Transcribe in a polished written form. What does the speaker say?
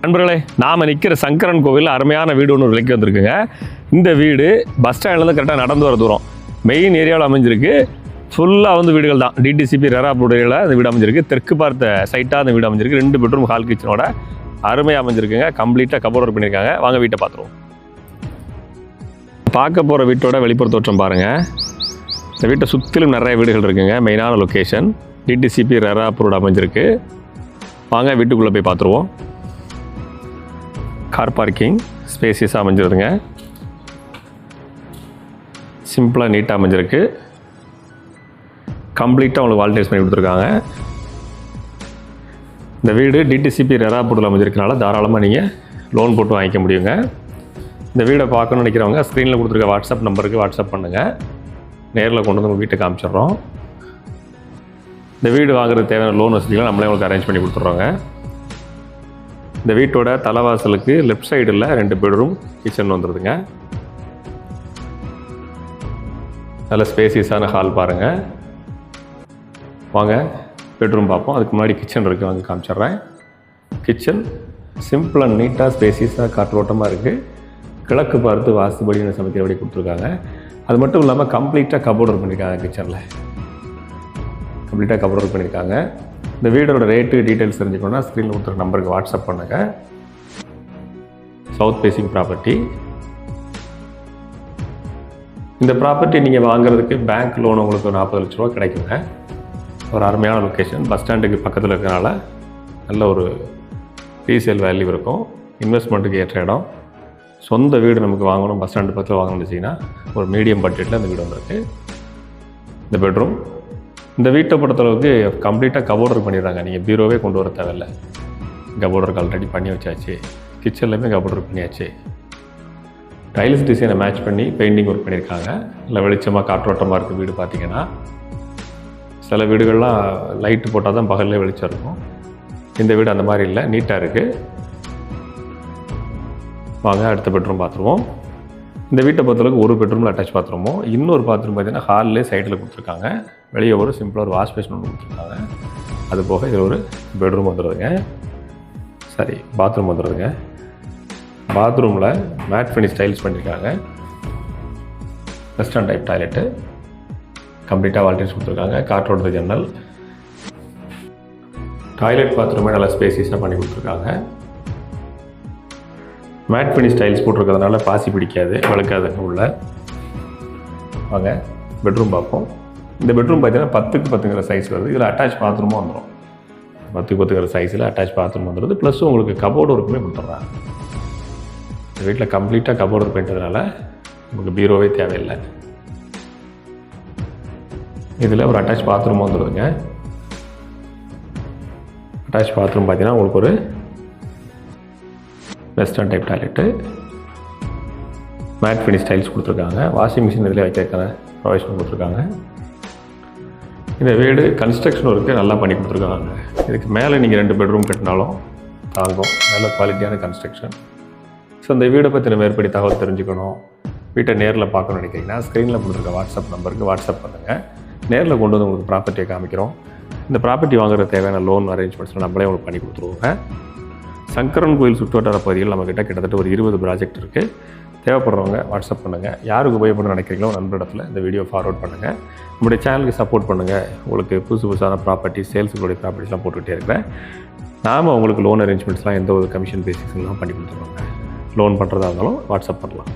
நண்பர்களே, நாம் நிற்கிற சங்கரன் கோவில் அருமையான வீடு ஒன்று விலைக்கு வந்திருக்குங்க. இந்த வீடு பஸ் ஸ்டாண்ட்லேருந்து கரெக்டாக நடந்து வர தூரம், மெயின் ஏரியாவில் அமைஞ்சிருக்கு. ஃபுல்லாக வீடுகள் தான். டிடிசிபி ரெராப்புடையில் இந்த வீடு அமைஞ்சிருக்கு. தெற்கு பார்த்த சைட்டாக அந்த வீடு அமைஞ்சிருக்கு. 2 பெட்ரூம் ஹால் கிச்சனோட அருமையாக அமைஞ்சிருக்குங்க. கம்ப்ளீட்டாக கபோர்ட் ஒர்க் பண்ணியிருக்காங்க. வாங்க வீட்டை பார்த்துருவோம். பார்க்க போகிற வீட்டோட வெளிப்புற தோற்றம் பாருங்கள். இந்த வீட்டை சுற்றிலும் நிறைய வீடுகள் இருக்குங்க. மெயினான லொக்கேஷன் டிடிசிபி ரெராப்பூரோட அமைஞ்சிருக்கு. வாங்க வீட்டுக்குள்ளே போய் பார்த்துருவோம். கார் பார்க்கிங் ஸ்பேசியஸாக அமைஞ்சிருதுங்க. சிம்பிளாக நீட்டாக அமைஞ்சிருக்கு. கம்ப்ளீட்டாக உங்களுக்கு வால்டேஜ் பண்ணி கொடுத்துருக்காங்க. இந்த வீடு டிடிசிபி ரெராப்பூரில் அமைஞ்சிருக்கனால தாராளமாக நீங்கள் லோன் போட்டு வாங்கிக்க முடியுங்க. இந்த வீடை பார்க்கணும்னு நினைக்கிறவங்க ஸ்க்ரீனில் கொடுத்துருக்க வாட்ஸ்அப் நம்பருக்கு வாட்ஸ்அப் பண்ணுங்கள். நேரில் கொண்டு வந்து உங்கள் வீட்டை காமிச்சிடுறோம். இந்த வீடு வாங்குறதுக்கு தேவையான லோன் வசதிகளை நம்மளே உங்களுக்கு அரேஞ்ச் பண்ணி கொடுத்துட்றோங்க. இந்த வீட்டோட தலைவாசலுக்கு லெஃப்ட் சைடில் 2 பெட்ரூம் கிச்சன் வந்துடுதுங்க. நல்ல ஸ்பேசியஸான ஹால் பாருங்கள். வாங்க பெட்ரூம் பார்ப்போம். அதுக்கு முன்னாடி கிச்சன் இருக்குது, வாங்க காமிச்சிட்றேன். கிச்சன் சிம்பிள் அண்ட் நீட்டாக ஸ்பேசியஸாக காற்றோட்டமாக இருக்குது. கிழக்கு பார்த்து வாஸ்துபடி சமைக்கிறபடி கொடுத்துருக்காங்க. அது மட்டும் இல்லாமல் கம்ப்ளீட்டாக கபோர்ட் ஒர்க் பண்ணியிருக்காங்க. கிச்சனில் கம்ப்ளீட்டாக கபோர்ட் ஒர்க் பண்ணியிருக்காங்க. இந்த வீடோட ரேட்டு டீட்டெயில்ஸ் தெரிஞ்சுக்கணுன்னா ஸ்க்ரீனில் கொடுத்துருக்க நம்பருக்கு வாட்ஸ்அப் பண்ணுங்கள். South facing property. இந்த ப்ராப்பர்ட்டி நீங்கள் வாங்குறதுக்கு பேங்க் லோன் உங்களுக்கு 40 லட்ச ரூபா கிடைக்குங்க. ஒரு அருமையான லொக்கேஷன், பஸ் ஸ்டாண்டுக்கு பக்கத்தில் இருக்கிறனால நல்ல ஒரு ரீசேல் வேல்யூ இருக்கும். இன்வெஸ்ட்மெண்ட்டுக்கு ஏற்ற இடம். சொந்த வீடு நமக்கு வாங்கணும், பஸ் ஸ்டாண்டு பக்கத்தில் வாங்கணும்னு வச்சிங்கன்னா ஒரு மீடியம் பட்ஜெட்டில் இந்த வீடு வந்துருக்கு. இந்த பெட்ரூம், இந்த வீட்டை பொறுத்தளவுக்கு கம்ப்ளீட்டாக கபோர்ட் ஒர்க் பண்ணிடுறாங்க. நீங்கள் பீரோவே கொண்டு வர தேவையில்லை. கபோர்ட் ஒர்க் ஆல்ரெடி பண்ணி வச்சாச்சு. கிச்சன்லேயுமே கபோர்ட் ஒர்க் பண்ணியாச்சு. டைல்ஸ் டிசைனை மேட்ச் பண்ணி பெயிண்டிங் ஒர்க் பண்ணியிருக்காங்க. இல்லை வெளிச்சமாக காற்றோட்டமாக இருக்குது. வீடு பார்த்திங்கன்னா சில வீடுகள்லாம் லைட்டு போட்டால் தான் பகல்லே வெளிச்சம் இருக்கும். இந்த வீடு அந்த மாதிரி இல்லை, நீட்டாக இருக்குது. வாங்க அடுத்த பெட்ரூம் பார்த்துருவோம். இந்த வீட்டை பொறுத்தளவுக்கு ஒரு பெட்ரூமில் அட்டாச் பாத்ரூமும், இன்னொரு பாத்ரூம் பார்த்தீங்கன்னா ஹால்லே சைடில் கொடுத்துருக்காங்க. வெளியே ஒரு சிம்பிளாக ஒரு வாஷ் பேஷன் ஒன்று கொடுத்துருக்காங்க. அது போக இதில் ஒரு பெட்ரூம் வந்துடுதுங்க. சரி, பாத்ரூம் வந்துடுதுங்க. பாத்ரூமில் மேட் ஃபினிஷ் டைல்ஸ் பண்ணியிருக்காங்க. Western type toilet. கம்ப்ளீட்டாக வால்டேஜ் கொடுத்துருக்காங்க. காற்றோட்ட ஜன்னல். டாய்லெட் பாத்ரூமே நல்லா ஸ்பேசியஸாக பண்ணி கொடுத்துருக்காங்க. மேட் ஃபினிஷ் டைல்ஸ் போட்டிருக்கிறதுனால பாசி பிடிக்காது, வழுக்காதுங்க உள்ள. வாங்க பெட்ரூம் பார்ப்போம். இந்த பெட்ரூம் பார்த்தீங்கன்னா 10க்கு 10ங்கிற சைஸ் வருது. இதில் அட்டாச் பாத்ரூமும் வந்துடும். 10க்கு 10ங்கிற சைஸில் அட்டாச் பாத்ரூம் வந்துடுது. ப்ளஸ் உங்களுக்கு கபோர்டு ஒர்க்குமே கொடுத்துட்றாங்க. இந்த வீட்டில் கம்ப்ளீட்டாக கபோர்டு ஒர்க் பண்ணிட்டதுனால உங்களுக்கு பீரோவே தேவையில்லை. இதில் ஒரு அட்டாச் பாத்ரூம் வந்துடுதுங்க. அட்டாச் பாத்ரூம் பார்த்தீங்கன்னா உங்களுக்கு ஒரு western type toilet. Matte finish tiles கொடுத்துருக்காங்க. வாஷிங் மிஷின் இதில் வைக்கிறதுக்கான ப்ரொவைஷன் கொடுத்துருக்காங்க. இந்த வீடு கன்ஸ்ட்ரக்ஷன் ஒர்க்கு நல்லா பண்ணி கொடுத்துருக்காங்க. இதுக்கு மேலே நீங்கள் 2 பெட்ரூம் கட்டினாலும் தாங்கும். நல்ல குவாலிட்டியான கன்ஸ்ட்ரக்ஷன். ஸோ இந்த வீடை பற்றின மேற்படி தகவல் தெரிஞ்சுக்கணும், வீட்டை நேரில் பார்க்கணும்னு நினைக்கிறீங்கன்னா ஸ்க்ரீனில் கொடுத்துருக்க வாட்ஸ்அப் நம்பருக்கு வாட்ஸ்அப் பண்ணுங்கள். நேரில் கொண்டு வந்து உங்களுக்கு ப்ராப்பர்ட்டியை காமிக்கிறோம். இந்த ப்ராப்பர்ட்டி வாங்குற தேவையான லோன் அரேஞ்ச்மெண்ட்ஸ்லாம் நம்மளே உங்களுக்கு பண்ணி கொடுத்துருவோங்க. சங்கரன் கோயில் சுற்றுவட்டார பகுதியில் நம்மக்கிட்ட கிட்டத்தட்ட ஒரு 20 ப்ராஜெக்ட் இருக்குது. தேவைப்படுறவங்க வாட்ஸ்அப் பண்ணுங்கள். யாருக்கு உபயோகப்பட நினைக்கிறீங்களோ நண்பரிடத்தில் இந்த வீடியோ ஃபார்வர்ட் பண்ணுங்கள். நம்முடைய சேனலுக்கு சப்போர்ட் பண்ணுங்கள். உங்களுக்கு புதுசான ப்ராப்பர்ட்டி சேல்ஸுடைய ப்ராப்பர்ட்டிஸ்லாம் போட்டுக்கிட்டே இருக்கிறேன். நாம் உங்களுக்கு லோன் அரேஞ்ச்மெண்ட்ஸ்லாம் எந்த ஒரு கமிஷன் பேசிக்ஸ்லாம் பண்ணி கொடுத்துருவாங்க. லோன் பண்ணுறதா இருந்தாலும் வாட்ஸ்அப் பண்ணலாம்.